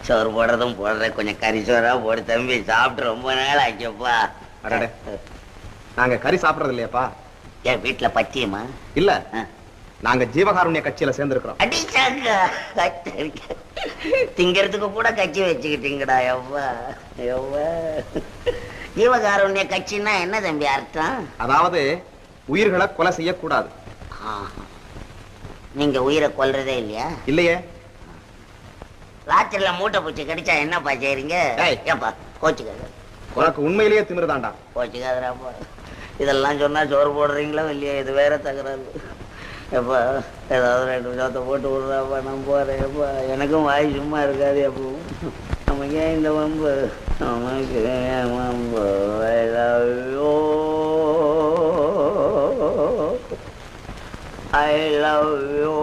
சோறு போடுறதும் போடுற கொஞ்சம் கறி சோறா போடு தம்பி. சாப்பிட்டு ரொம்ப நாள் ஆச்சப்பா. நாங்க கறி சாப்பிடறது இல்லையாப்பா. என் வீட்டுல பச்சியமா இல்ல, நாங்க ஜீவகாருண்ய கட்சியில சேர்ந்திருக்கிறோம். அடிச்சாங்க திங்கிறதுக்கு கூட கட்சி வச்சுக்கிட்டீங்கடா. எவ்வா எவ்வா ஜீவகாருண்ய கட்சின்னா என்ன தம்பி அர்த்தம்? அதாவது உயிர்களை கொலை செய்யக்கூடாது. நீங்க உயிரை கொல்றதே இல்லையா? இல்லையே. ராத்திரில மூட்டை பூச்சி கடிச்சா என்னப்பா செய்றீங்க? ஏப்பா கோச்சுக்காத. உனக்கு உண்மையிலேயே திமிருதாண்டா. கோச்சுக்காதரா போ. இதெல்லாம் சொன்னா சோறு போடுறீங்களோ இல்லையா? இது வேற தகராறு. எப்பா ஏதாவது 2 விஷயத்தை போட்டு விடுறாப்பா. நான் போறேன். எப்பா எனக்கும் வாய் சும்மா இருக்காது. எப்போ நமக்கு ஏன் இந்த வம்பு? நமக்கு ஏன் வம்பு? I love you. I love you.